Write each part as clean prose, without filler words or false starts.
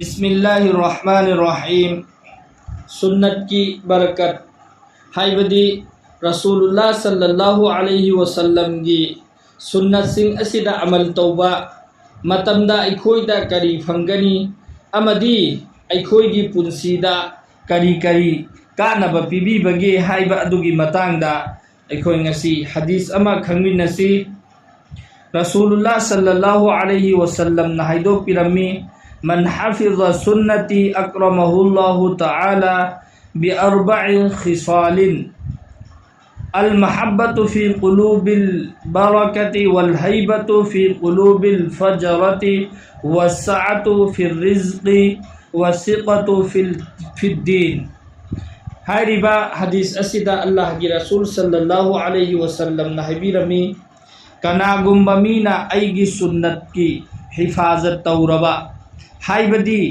बिस्मिल्लाहिर्रहमानिर्रहीम। सुन्नत की बरकत हाइबदी रसूलुल्लाह सल्लल्लाहु अलैहि वसल्लम की सुन्नत सिंह असिदा अमल तौबा मतमदा अखोइदा करी फंगनी अमदी अखोइगी पुंसीदा करी करी कानब पीबीबगे हाइबा अदुगी मतांगदा अखोइ ngasi हदीस अमा खंगमिनसी। रसूलुल्लाह सल्लल्लाहु अलैहि वसल्लम ना हाइदो पिरमी मन हाफिज़ सुन्नती अक्रमहुल्लाहु तआला बि अर्बइ खिसालिन अल महब्बतु फी कुलूबिल बरकति वल हैबतु फी कुलूबिल फजरति वस्सअतु फिर रिज़्क़ि वसिक़तु फिद्दीन। हाइरिबा हदीस असिदा अल्लाह की रसूल सल्लल्लाहु अलैहि वसल्लम ना हाइबिरमी कनागुम्बा मीना अइगी सुन्नत की हिफाजत तौरबा हाइबदी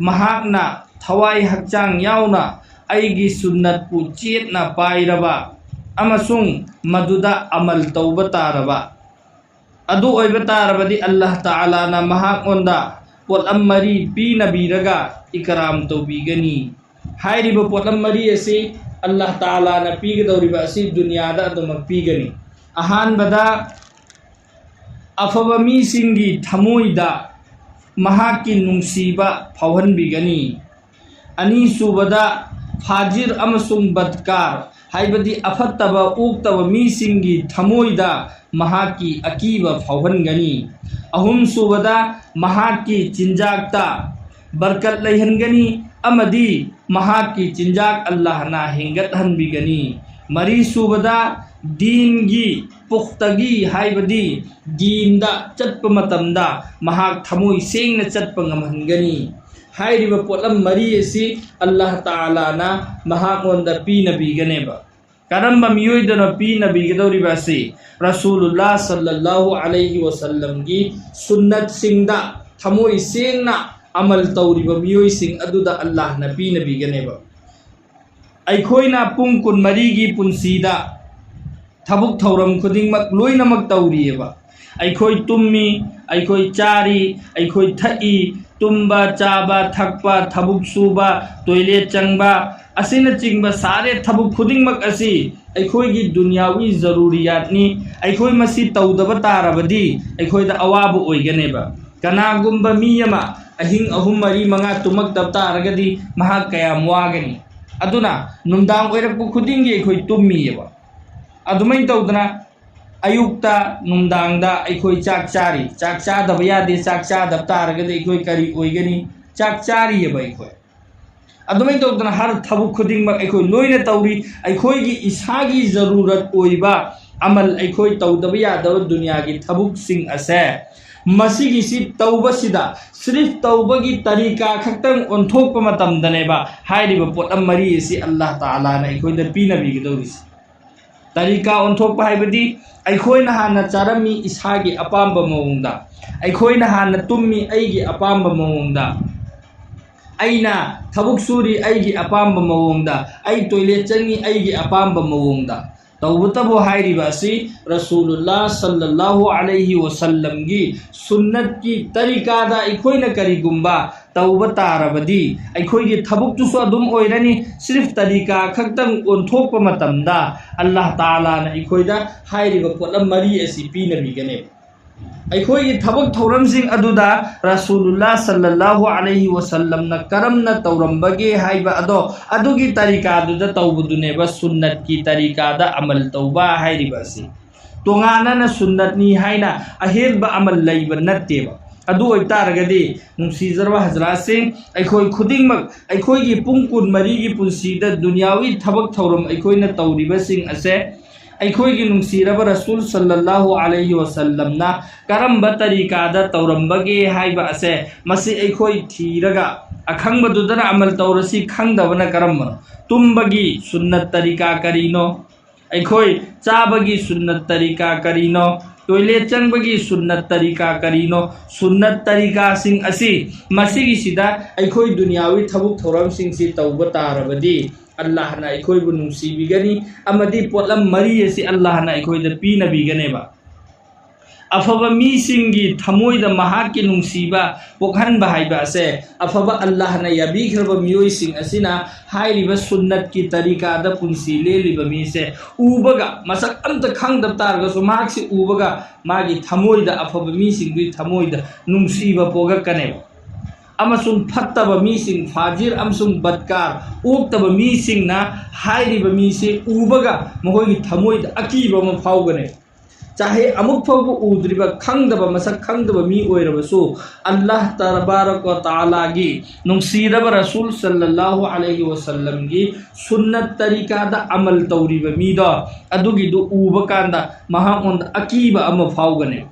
महाकना थवाई हक्चांग याउना अइगी सुन्नत पु चेतना पाइरबा अमसुंग मदुदा अमल तौबा तारबा अदु ओइबा तारबदी अल्लाह ताला ना महाकोंदा पोटम मरी पीनबीरगा इकराम तौबीगनी। हाइरिबा पोटम मरी असी अल्लाह ताला ना पीगदौरिबा असी दुनियादा अदुमक पीगनी। अहानबदा अफबा मीसिंगी थमोइदा महाकी नुंसीबा फावहनबीगनी। अनीसुबदा फाजिर अमसुंग बदकार हाइबदी अफत्तबा उक्तबा मीसिंगी थमोइदा महाकी अकीबा फावहनगनी। अहुमसुबदा महाकी चिंजाकता बरकत लैहनगनी अमदी महाकी चिंजाक अल्लाह ना हेंगतहनबीगनी। मरीसुबदा दीनगी पुख्तगी हाइबदी दीनदा चटप मतमदा महाक थमोइ सेंगना चटप ngमहनगनी। हाइरिबा पोटम मरी असी अल्लाह ताला ना महाकोंदा पीनबीगनेबा करम्बा मियोइदना पीनबीगदौरिबा असी रसूलुल्लाह सल्लल्लाहु अलैहि वसल्लम की सुन्नत सिंगदा थमोइ सेंगना अमल तौरिबा मियोइ सिंग अदुदा अल्लाह ना पीनबीगनेबा। अखोइना पुंग कुन मरी की पुंसीदा थबुक थौरम खुदिंगमक लोइनमक तौरिएबा अखोइ तुम्मी अखोइ चारी अखोइ थई तुम्बा चाबा थकपा थबुक सूबा टॉयलेट चंगबा असिन चिंगबा सारे थबुक खुदिंगमक असी अखोइगी दुनियावी जरूरियातनी। अखोइ मसी तौदबा तारबदी अखोइदा अवाब ओइगनेबा। कनागुम्बा मीयमा अहिंग अहुम मरी मंगा तुमक तब तारगदी महा कयाम वागनी अदुना नुंदांग ओइरकपु खुदिंगी अखोइ तुम्मीएबा अदुमैन तौदना अयुक्ता नुंदांगदा अखोइ चाक चारी चाक चादबा यादे चाक चादब तारगदी अखोइ करी ओइगनी चाक चारीएबा अखोइ अदुमैन तौदना हर थबुक खुदिंगमक अखोइ लोइना तौरी अखोइगी इसागी जरूरत ओइबा अमल अखोइ तौदबा यादब दुनियागी थबुक सिंग असे मसीगिसी तौबसिदा सिर्फ तौबगी तरीका खक्तंग ओंथोकपा मतमदनेबा हाइरिबा पोटम मरी असी अल्लाह ताला ना अखोइदा पीनबीगदौरिसी। तरीका ओंथोकपा हाइबदी अखोइना हाना चारमी इसागी अपाम्बा मवोंगदा अखोइना हाना तुम्मी अइगी अपाम्बा मवोंगदा अइना थबुक सूरी अइगी अपाम्बा मवोंगदा अइ टॉयलेट चंगी अइगी अपाम्बा मवोंगदा तौबतबो हाइरिबा असी रसूलुल्लाह सल्लल्लाहु अलैहि वसल्लम की सुन्नत की तरीकादा अखोइना करीगुम्बा तौबा तारबदी अखोइगी थबुकतुसु अदुम ओइरनी। सिर्फ तरीका खक्तंग ओंथोकपा मतमदा अल्लाह ताला ना अखोइदा हाइरिबा पोटम मरी असी पीनबीगने। अखोइगी थबुक थौरमसिंग अदुदा रसूलुल्लाह सल्लल्लाहु अलैहि वसल्लम ना करमना तौरमबगे हाइबा अदो अदुगी तरीकादुदा तौबदुनेबा सुन्नत की तरीकादा अमल तौबा हाइरिबा असी। तोंगाना ना सुन्नतनी हाइना अहेरबा अमल लैबा नत्तेबा अदु ओइतारगदी नुंसीजरबा हजरातसिंग अखोइ खुदिंगमक अखोइगी पुंग कुन मरीगी पुंसीदा दुनियावी थबक थौरम अखोइना तौरिबासिंग असे अखोइगी नुंसीरबा रसूल सल्लल्लाहु अलैहि वसल्लम ना करम्बा तरीकादा तौरमबगे हाइबा असे मसी अखोइ थीरगा अखंगबदुदना अमल तौरसी खंगदबना करम्बनो। तुम्बगी सुन्नत तरीका करीनो अखोइ चाबगी सुन्नत तरीका करीनो टॉयलेट चंगबगी सुन्नत तरीका करीनो सुन्नत तरीका सिंग असी मसीगिसिदा अखोइ दुनियावी थबुक थौरम सिंगसी तौबा तारबदी अल्लाह ना अखोइबु नुंसीबीगनी अमदी पोटम मरी असी अल्लाह ना अखोइदा पीनबीगनेबा। अफब मीसिंगी थमोइद महाकी नुंसीबा पोखनबा हाइबा से अफब अल्लाह ने याबीखरबा मियोइसिंग असिना हाइरिबा सुन्नत की तरीका द पुंसी लेलिबा मी से उबगा मसक अंत खंगदब तारगा सो मार्क्सी उबगा मागी थमोइद अफब मीसिंगी थमोइद नुंसीबा पोगकने अमसुंग फत्तबा मीसिंग फाजिर अमसुंग बदकार उक्तबा मीसिंग ना हाइरिबा मी से उबगा महोगी थमोइद अकीबा म फाउगने चाहे अमुक फाउब उद्रिबा खंगदबा मसक खंगदबा मी ओइरबसु अल्लाह तबारक व तआला गी नुंसीरबा रसूल सल्लल्लाहु अलैहि वसल्लम गी सुन्नत तरीका दा अमल तौरिबा मी दो अदुगी दु उबा कांदा महाओंद अकीबा अम फाउगने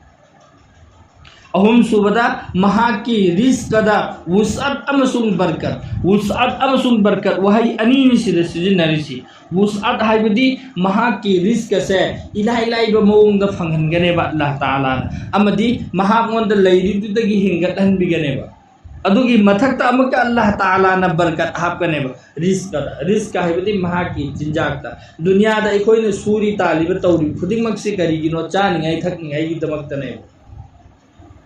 अहुम सुबदा महाकी रिस्कदा वुसअत अमसुंग बरकत वहाई अनीनि सिदा सिजिनरिसी वुसअत हाइबदी महाकी रिस्क से इलाइ लाइबा मौंग द फंगनगनेबा अल्लाह ताला अमदी महागोंद लैरिदुदगी हिंगतहनबिगनेबा अदुगी मथक्ता अमक अल्लाह ताला न बरकत हापकनेबा रिस्क हाइबदी महाकी चिंजाकता दुनिया दा इखोइने सूरी तालिबा तौरी खुदिंगमक्सी करिगिनो चानिंगाइ थकनिंगाइ गिदमक्तनेबा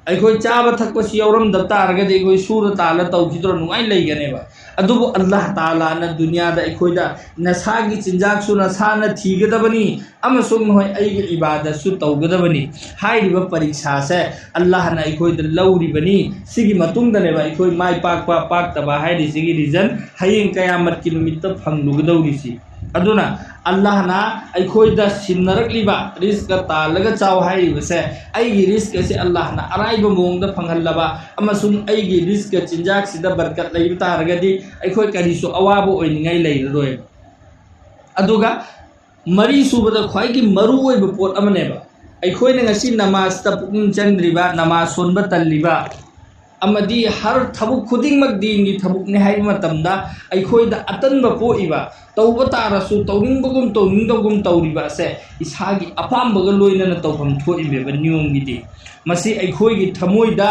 अखोई चाब थकपसी यौरमदब तारगदि अखोई सूर ताल तौखिद्रो नुंगाइ लैगनेबा अदुबु अल्लाह ताला न दुनिया दा अखोइदा नसागी चिंजाक सु नसाना थीगदबनी अमसुंग होय अइगे इबादत सु तौगदबनी हाइरिबा परीक्षा से अल्लाह न अखोइदा लौरिबनी सिगी मतुंगदनेबा अखोइ माइ पाकपा पाकतबा हाइरि सिगी रीजन हयेंग कयामत की नुमित्त फंगलुगदौरिसी अदुना अल्लाह ना अखोइदा सिन्नरकलिबा रिस्क तालगा चाव हाइरिबसे अइगी रिस्क से अल्लाह ना अराइबा मोंगदा फंगहल्लबा अमसुंग अइगी रिस्क चिंजाक सिदा बरकत लैब तारगदि अखोइ करिसु अवाबो ओइनिंगाइ लैररोय अदुगा मरी सुबदा ख्वाइगी मरु ओइबा पोट अमनेबा अखोइना ngasi नमाज ता पुकिंग चंद्रिबा नमाज सोनबा तल्लिबा अमदी हर थबुक खुदिंगमक दीन की थबुक ने हाइ मतमदा अखोइदा अतनबा पोइबा तौबा तारसु तौनिंगबगुम तौनिंगदगुम तौरिबा से इसागी अपामबगा लोइनना तौफम थोइबेबा नियम गिदि मसी अखोइगी थमोइदा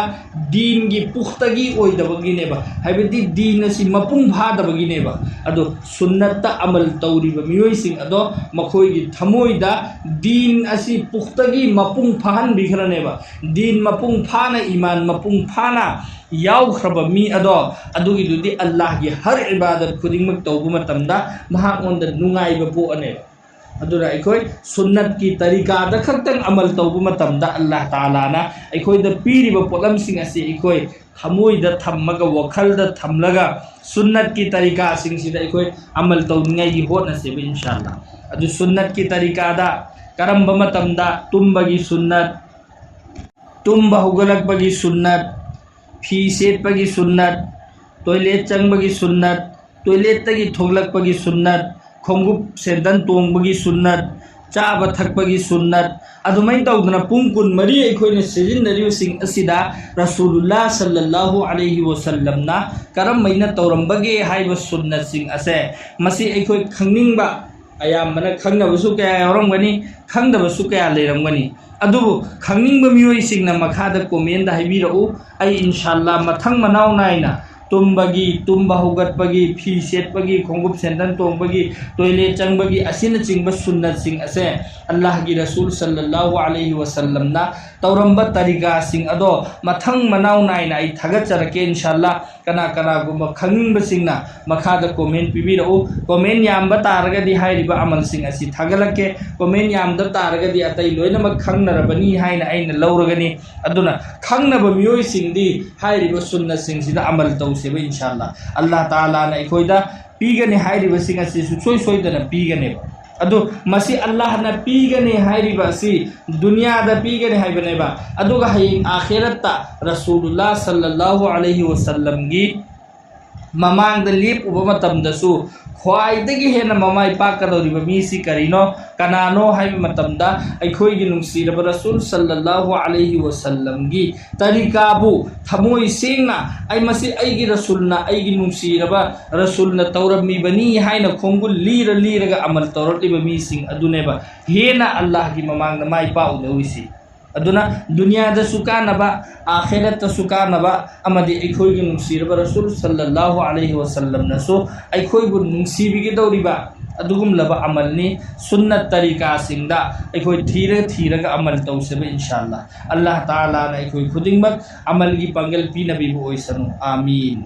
दीन की पुख्तगी ओइदबगिनेबा हाइबदी दीन असि मपुंग फादबगिनेबा अदो सुन्नत अमल तौरिबा मियोइसिंग अदो मखोइगी थमोइदा दीन असि पुख्तगी मपुंग फाहन बिखरनेबा दीन मपुंग फाना ईमान मपुंग फाना याउख्रबा मी अदो अदुगिदुदि अल्लाह की हर इबादत खुदिंगमक तौबा मतमदा महाओंदा नुंगाइबा पोअने अदुरा अखोइ सुन्नत की तरीका दा खक्तंग अमल तौबा मतमदा अल्लाह ताला ना अखोइदा पीरिबा पोलमसिंग असि अखोइ थमोइदा थम्मगा वखलदा थमलगा सुन्नत की तरीका सिंगसिदा अखोइ अमल तौनिंगाइ गी होटनसेबा इंशाअल्लाह अदु सुन्नत की तरीका दा करम्बा मतमदा तुम्बगी सुन्नत तुम्बा हुगलकबगी सुन्नत फी सेटपगी सुन्नत टॉयलेट चंगबगी सुन्नत टॉयलेट तगी थोगलकपगी सुन्नत खोंगुप सेंदन तोंगबगी सुन्नत चाबा थकपगी सुन्नत अदुमै तौदना पुंग कुन मरी अखोइने सिजिनरिबसिंग असिदा रसूलुल्लाह सल्लल्लाहु अलैहि वसल्लम ना करमैना तौरंबगे हाइबा सुन्नत सिंग असे मसी अखोइ खंगनिंगबा अयामना खंगनबसु कया यावरमगनी खंगदबसु कया लेरमगनी अदुबु खंगनिंगबा मियोइसिंगना मखादा कमेंट हाइबिरउ आई इंशाअल्लाह मथंग मनाव नाइना तुम्बगी तुम्बा हुगतपगी फी सेटपगी खोंगुप सेंदन तोंगबगी टॉयलेट चंगबगी असिन चिंगबा सुन्नत सिंग असे अल्लाह की रसूल सल्लल्लाहु अलैहि वसल्लम ना तौरंबा तरीका सिंग अदो मथंग मनाव नाइना आई थगचरके इंशाअल्लाह कना कना गुम खंगनिंगबा सिंगना मखादा कमेंट पिबिरउ कमेंट यामबा तारगदि हाइरिबा अमल सिंग असि थगलके कमेंट यामदा तारगदि अतै लोइनमक खंगनरबनी हाइना आइना लौरगनी अदुना खंगनबा मियोइ सिंगदि हाइरिबा सुन्नत सिंगसिदा अमल तौसेबा इंशाअल्लाह अल्लाह ताला ना अखोइदा पीगने हाइरिबा सिंग असि सुसोइ सोइदना पीगने अदो मसी अल्लाह ना पीगने हाइरिबा सि दुनिया दा पीगने हाइबनेबा अदुगा हाइ आखिरत रसूलुल्लाह सल्लल्लाहु अलैहि वसल्लम गी ममांग द लेप उबा मतमदसु ख्वाइदगी हेना ममाई पाकदौरिबा मिसी करिनो कनानो हाइबा मतमदा अखोइगी नुंसीरबा रसूल सल्लल्लाहु अलैहि वसल्लम गी तरीकाबु थमोइ सेंगना आई मसी आइगी रसूलना आइगी नुंसीरबा रसूलना तौरमीबनी हाइना खोंगु लीरगा अमल तौरलिबा मिसिंग अदुनेबा हेना अल्लाह की ममांगना माई पाउदौइसी अदुना दुनिया दा सुकानबा आखिरत ता सुकानबा अमदी अखोइगी नुंसीरबा रसूल सल्लल्लाहु अलैहि वसल्लम नसो अखोइबु नुंसीबिगे दौरिबा अदुगुमलबा अमलनी सुन्नत तरीका सिंगदा अखोई थीरगा अमल तौसेबा इंशाअल्लाह अल्लाह ताला ना अखोई खुदिंगमक अमल की पंगल पीनबी ओइसनु आमीन।